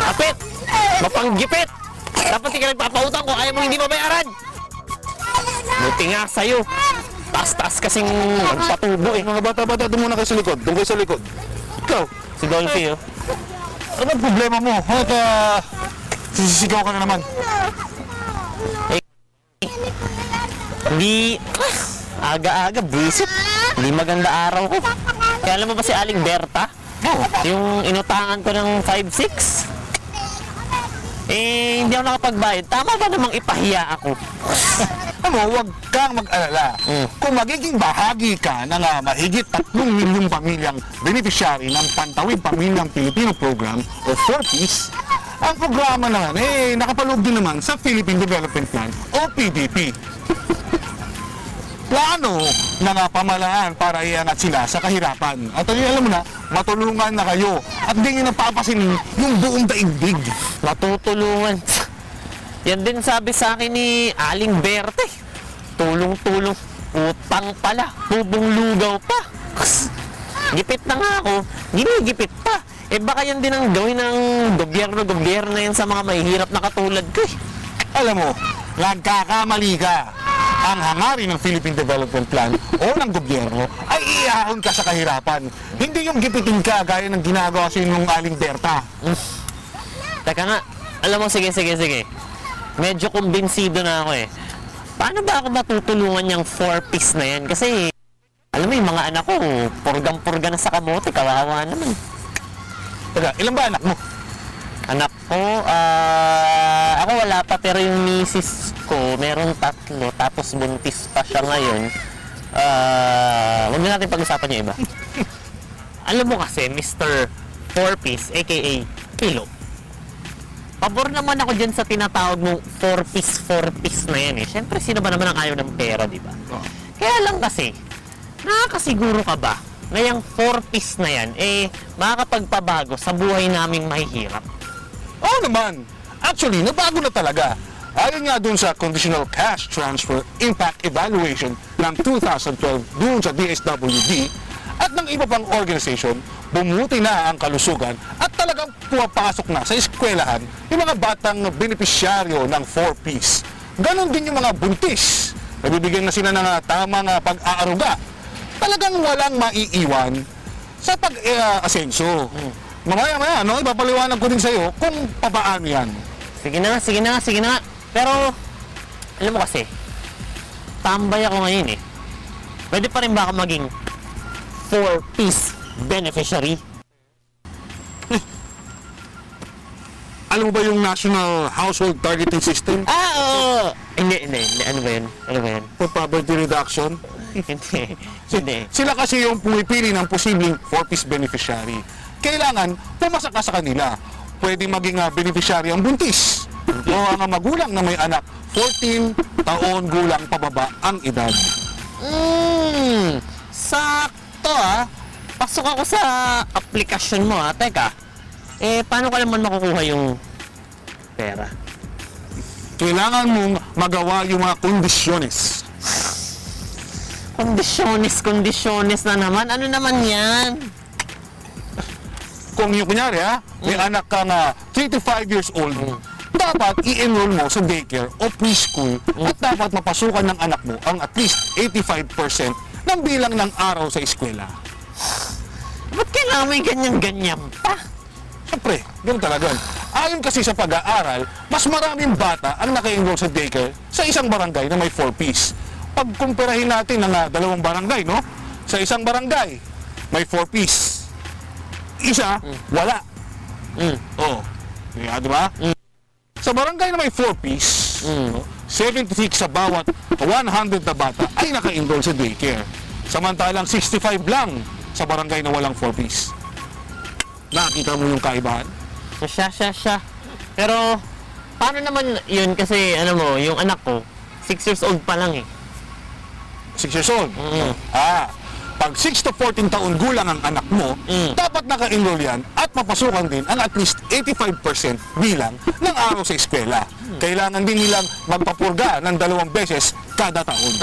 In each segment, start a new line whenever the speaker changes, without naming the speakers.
Kapit! Mapanggipit! Dapat di ka nagpapautang kung ayaw mo hindi mabayaran! Buti nga sa'yo. Taas-taas kasing magpatubo eh.
Mga bata-bata, doon muna kayo sa likod. Doon kayo sa likod. Ikaw,
Si Dolphy oh.
ano ba problema mo? At sisisigaw ka na naman.
Hindi, aga-aga, visit. Hindi maganda araw ko. Kaya alam mo ba si Aling Berta? Yung inutangan ko ng 5-6? Hindi ako nakapagbayad. Tama ba namang ipahiya ako?
Huwag kang mag-alala. Kung magiging bahagi ka ng mahigit 3 milyong pamilyang beneficiary ng Pantawid Pamilyang Pilipino Program o 4Ps, ang programa naman nakapaloob din naman sa Philippine Development Plan o PDP. Plano ng pamahalaan para iangat sila sa kahirapan. At alam mo na, matulungan na kayo at di nyo napapasin yung buong daigdig.
Matutulungan. Yan din sabi sa akin ni Aling Berte. Tulong-tulong. Utang pala. Tubong lugaw pa. Gipit na nga ako. Ginigipit pa. Baka yan din ang gawin ng gobyerno yan sa mga mahihirap na katulad ko eh.
Alam mo, nagkakamali ka. Ang hangarin ng Philippine Development Plan o ng gobyerno ay iahon ka sa kahirapan. Hindi yung gipitin ka gaya ng ginagawa sa inyong Aling Berta.
Teka nga, alam mo, sige. Medyo kumbinsido na ako eh. Paano ba ako matutulungan yung 4-piece na yan? Kasi, alam mo yung mga anak ko, purgang-purga na sa kamote, kawawa naman.
Teka, ilan ba anak mo?
Anak ko, ako wala pa, pero yung misis ko, meron 3, tapos buntis pa siya ngayon. Huwag na natin pag-usapan yung iba. Alam mo kasi, Mr. 4-piece, aka Kilo. Pabor naman ako dyan sa tinatawag mong 4-piece na yan eh. Siyempre, sino ba naman ang ayaw ng pera, di ba?
Oh.
Kaya lang kasi, nakakasiguro ka ba na yung 4-piece na yan, makakapagpabago sa buhay naming mahihirap?
Oo naman. Actually, nabago na talaga. Ayon nga dun sa Conditional Cash Transfer Impact Evaluation ng 2012 dun sa DSWD at ng iba pang organization, bumuti na ang kalusugan at talagang pumapasok na sa eskwelahan yung mga batang benepisyaryo ng 4Ps. Ganon din yung mga buntis. Nabibigyan na sila ng tamang pag-aaruga. Talagang walang maiiwan sa pag-asenso. Mamaya-maya, ipapaliwanag ko din sa'yo kung papaano yan.
Sige na nga. Pero, alam mo kasi, tambay ako ngayon eh. Pwede pa rin ba ako maging 4-piece beneficiary?
Alam mo ba yung National Household Targeting System
Oo! Hindi. Ano ba yun?
for Poverty Reduction?
Hindi.
Sila kasi yung pumipili ng posibleng 4-piece beneficiary. Kailangan pumasa ka sa kanila. Pwede maging beneficiary ang buntis o ang magulang na may anak 14 taon gulang pababa ang edad.
Sakto ah. Pasok ako sa aplikasyon mo ah. Teka, paano ka naman makukuha yung pera?
Kailangan mong magawa yung mga kondisyones.
Kondisyones na naman? Ano naman yan?
Kung yung kunyari may anak ka na 3 to 5 years old, dapat i-enroll mo sa daycare o preschool at dapat mapasukan ng anak mo ang at least 85% ng bilang ng araw sa eskwela.
Ba't kailangan may ganyan-ganyan pa?
Siyempre, ganoon talaga. Ayon kasi sa pag-aaral, mas maraming bata ang naka-enroll sa daycare sa isang barangay na may 4Ps. Pagkumpirahin natin ng dalawang barangay, no? Sa isang barangay, may 4Ps. Isa, wala. Oo. Di ba? Sa barangay na may 4Ps, 76 sa bawat 100 na bata ay naka-enroll sa daycare. Samantalang 65 lang sa barangay na walang 4Ps. Nakita mo yung kaibahan?
Siya. Pero, paano naman yun? Kasi, mo, yung anak ko, 6 years old pa lang eh.
6 years old? Pag 6 to 14 taon gulang ang anak mo, dapat naka-enroll yan at mapasukan din ang at least 85% bilang ng araw sa eskwela. Kailangan din nilang magpapurga ng 2 beses kada taon.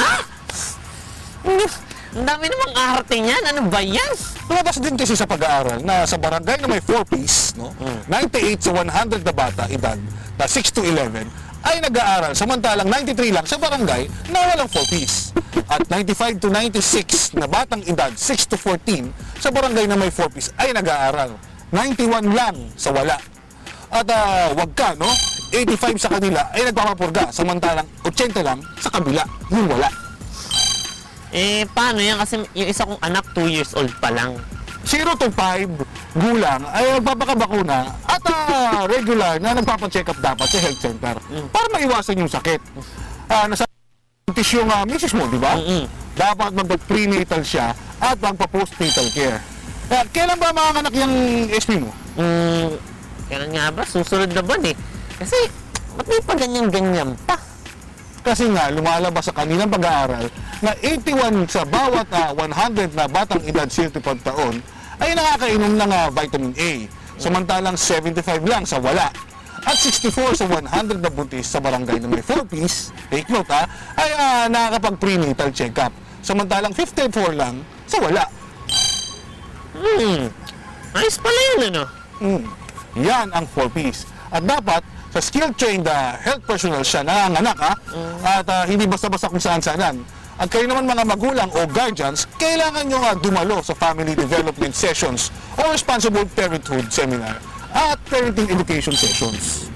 Ang dami namang arte niyan. Ano ba yan?
Lumabas din kasi sa pag-aaral na sa barangay na may 4-piece, no? 98 sa 100 na bata, edad, na 6 to 11, ay nag-aaral. Samantalang 93 lang sa barangay na walang 4-piece. At 95 to 96 na batang edad, 6 to 14, sa barangay na may 4-piece ay nag-aaral. 91 lang sa wala. At wag ka, no? 85 sa kanila ay nagpapapurga, samantalang 80 lang sa kabila, yung wala.
Eh, paano yan? Kasi yung isa kong anak, 2 years old pa lang.
0 to 5 gulang ay nagpapakabakuna at regular na nagpapacheck up dapat sa health center para maiwasan yung sakit. Nasa yung misis mo, di ba? Dapat magpa-prenatal siya at magpa-postnatal care. Kailan ba mga anak yung SP mo?
Kailan nga ba? Susunod na buwan eh. Kasi, ba't may pa ganyan-ganyan pa?
Kasi nga, lumalabas sa kanilang pag-aaral na 81 sa bawat 100 na batang edad 75 taon ay nakakainom ng vitamin A. Samantalang 75 lang sa wala. At 64 sa 100 na buntis sa barangay na may 4-piece, take note ay nakakapag-prenatal check-up. Samantalang 54 lang sa wala.
Ayos pala yun, ano?
Yan ang 4-piece. At dapat, sa skill-trained health personnel siya nanganganak at hindi basta-basta kung saan-saan. At kayo naman mga magulang o guardians, kailangan nyo dumalo sa family development sessions o responsible parenthood seminar at parenting education sessions.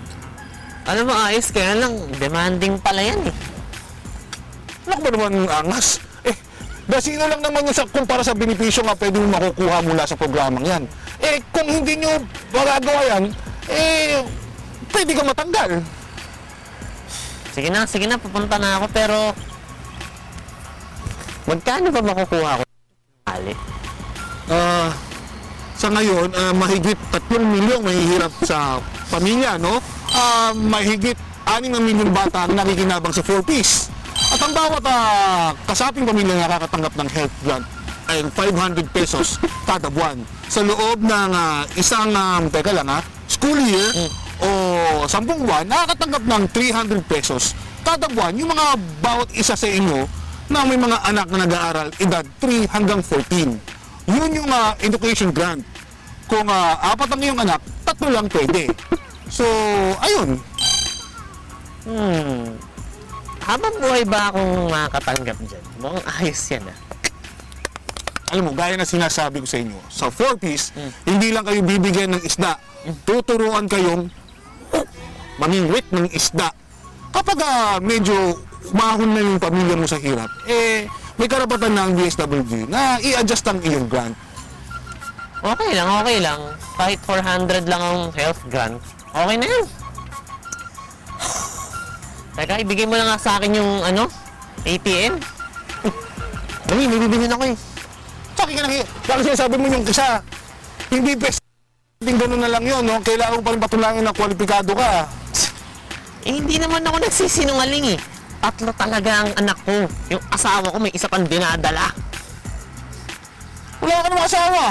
Alam mo, ayos, kaya lang, demanding pala yan eh.
Ano ba naman angas? Dasino lang naman yun kumpara sa benepisyo nga pwede mo makukuha mula sa programang yan. Kung hindi nyo magagawa yan, pwede ka matanggal.
Sige na, pupunta na ako, pero magkano ba makukuha ko? Ali?
Sa ngayon, mahigit 3 milyong mahihirap sa pamilya, no? Mahigit 6 na milyong bata ang nakikinabang sa 4-piece. At ang bawat kasaping pamilya na nakakatanggap ng health grant ay 500 pesos kada buwan. Sa loob ng isang, school year o 10 buwan, nakakatanggap ng 300 pesos kada buwan yung mga bawat isa sa inyo na may mga anak na nag-aaral edad 3 hanggang 14. Yun yung education grant. Kung 4 ang iyong anak, 3 lang pwede. So, ayun.
Habang buhay ba akong makakatanggap dyan? Mukhang ayos yan
Alam mo, gaya na sinasabi ko sa inyo, sa 4-piece, hindi lang kayo bibigyan ng isda. Tuturuan kayong mamingwit ng isda. Kapag medyo umahon na yung pamilya mo sa hirap, may karapatan ng DSWD na i-adjust ang iyong grant.
Okay lang. Kahit 400 lang ang health grant, okay na yun. Teka, ibigay mo na nga sa akin yung, ATM.
Dali, may bibilhin ako Tsaka ka na, bakit sinasabi mo yung isa, hindi best, gano'n na lang yun, no? Kailangan mo pa rin patulangin na kwalipikado ka.
Hindi naman ako nagsisinungaling eh. 3 talaga ang anak ko. Yung asawa ko may isa pang dinadala.
Wala ka namang asawa.